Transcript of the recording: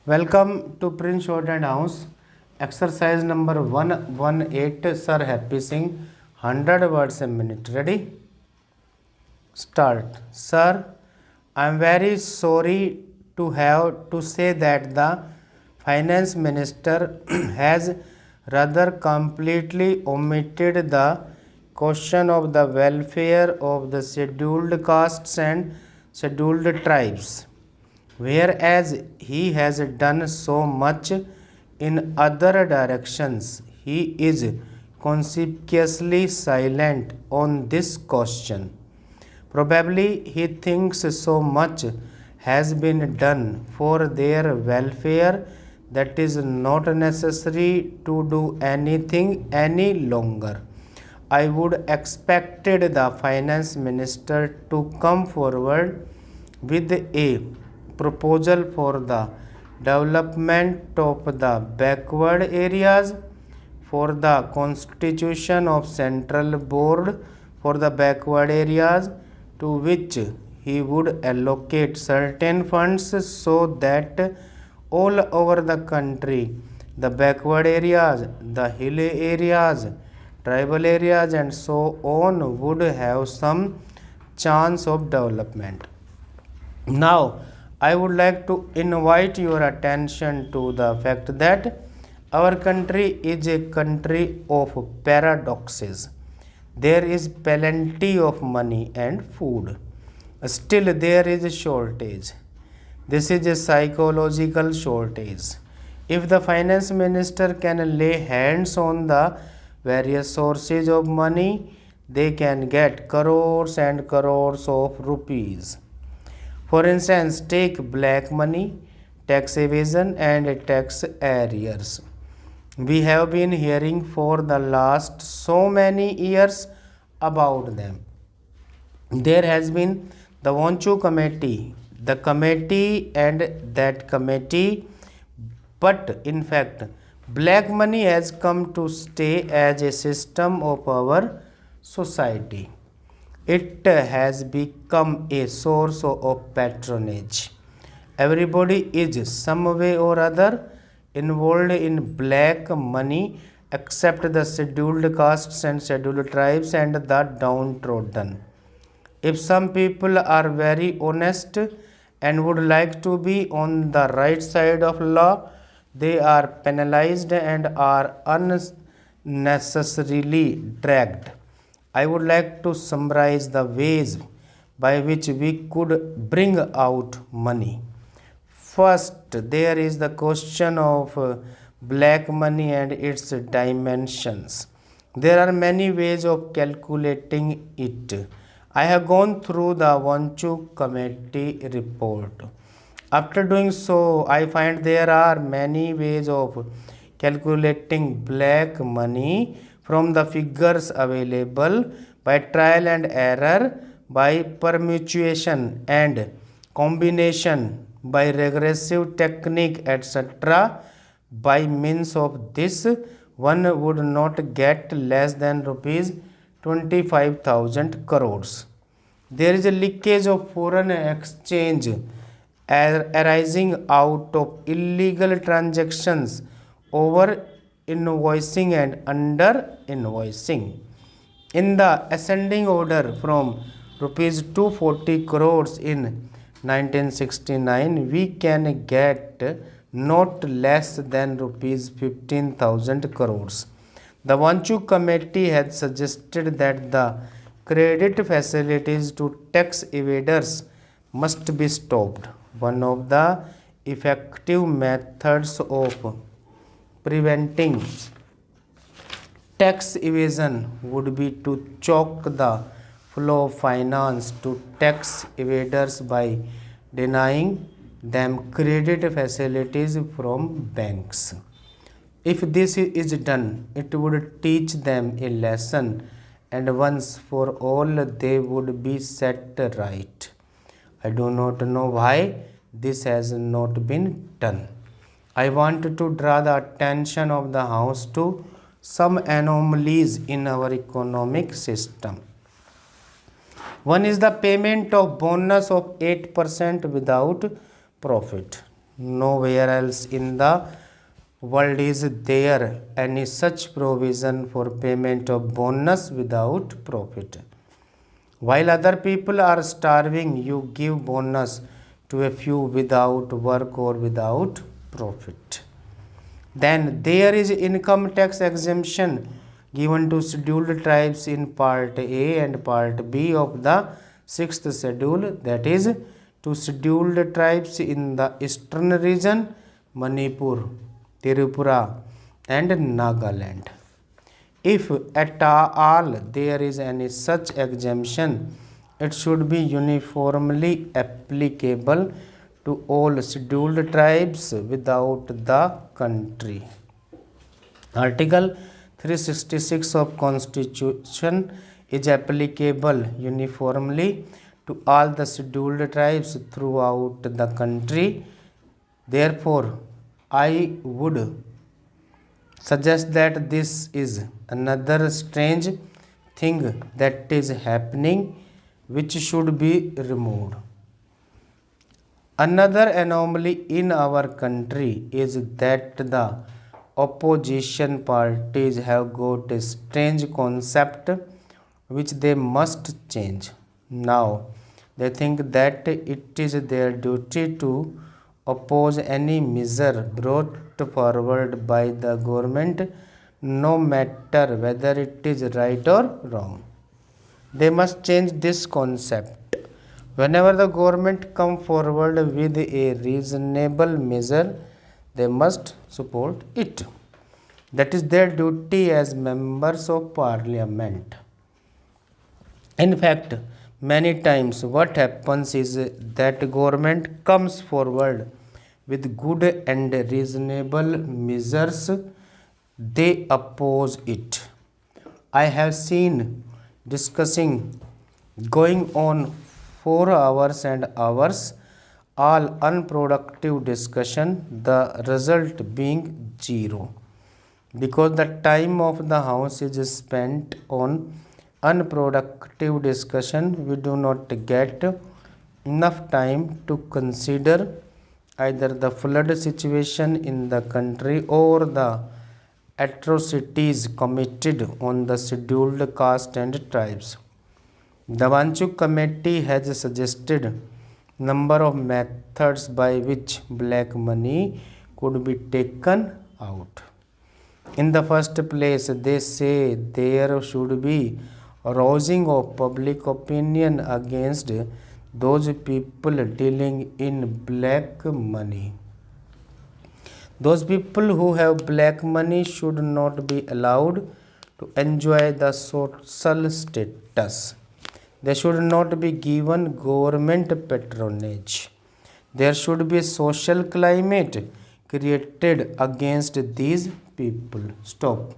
Welcome to Prince Jordan House. Exercise number 118. Sir Happy Singh 100 words a minute. Ready? Start. Sir, I am very sorry to have to say that the finance minister has rather completely omitted the question of the welfare of the scheduled castes and scheduled tribes, whereas he has done so much in other directions. He is conspicuously silent on this question. Probably he thinks so much has been done for their welfare that is not necessary to do anything any longer. I would expected the finance minister to come forward with a proposal for the development of the backward areas, for the constitution of central board for the backward areas, to which he would allocate certain funds so that all over the country the backward areas, the hilly areas, tribal areas and so on would have some chance of development. Now, I would like to invite your attention to the fact that our country is a country of paradoxes. There is plenty of money and food. Still, there is a shortage. This is a psychological shortage. If the finance minister can lay hands on the various sources of money, they can get crores and crores of rupees. For instance, take black money, tax evasion, and tax arrears. We have been hearing for the last so many years about them. There has been the Vanchu committee, the committee, and that committee, but in fact, black money has come to stay as a system of our society. It has become a source of patronage. Everybody is some way or other involved in black money except the scheduled castes and scheduled tribes and the downtrodden. If some people are very honest and would like to be on the right side of law, they are penalized and are unnecessarily dragged. I would like to summarize the ways by which we could bring out money. First, there is the question of black money and its dimensions. There are many ways of calculating it. I have gone through the Vanchu committee report. After doing so, I find there are many ways of calculating black money from the figures available by trial and error, by permutation and combination, by regressive technique, etc. By means of this, one would not get less than rupees 25,000 crores. There is a leakage of foreign exchange arising out of illegal transactions, over invoicing and under invoicing. In the ascending order from rupees 240 crores in 1969, we can get not less than rupees 15,000 crores. The Vanchu committee had suggested that the credit facilities to tax evaders must be stopped. One of the effective methods of preventing tax evasion would be to choke the flow of finance to tax evaders by denying them credit facilities from banks. If this is done, it would teach them a lesson, and once for all they would be set right. I do not know why this has not been done. I want to draw the attention of the House to some anomalies in our economic system. One is the payment of bonus of 8% without profit. Nowhere else in the world is there any such provision for payment of bonus without profit. While other people are starving, you give bonus to a few without work or without profit. Then there is income tax exemption given to scheduled tribes in Part A and Part B of the 6th schedule, that is, to scheduled tribes in the eastern region, Manipur, Tripura, and Nagaland. If at all there is any such exemption, it should be uniformly applicable to all scheduled tribes without the country. Article 366 of Constitution is applicable uniformly to all the scheduled tribes throughout the country. Therefore, I would suggest that this is another strange thing that is happening which should be removed. Another anomaly in our country is that the opposition parties have got a strange concept which they must change. Now, they think that it is their duty to oppose any measure brought forward by the government, no matter whether it is right or wrong. They must change this concept. Whenever the government come forward with a reasonable measure, they must support it. That is their duty as members of parliament. In fact, many times what happens is that government comes forward with good and reasonable measures, they oppose it. I have seen discussing going on for hours and hours, all unproductive discussion, the result being zero. Because the time of the house is spent on unproductive discussion, we do not get enough time to consider either the flood situation in the country or the atrocities committed on the scheduled caste and tribes. The Vanchuk committee has suggested number of methods by which black money could be taken out. In the first place, they say there should be arousing of public opinion against those people dealing in black money. Those people who have black money should not be allowed to enjoy the social status. They should not be given government patronage. There should be a social climate created against these people. Stop.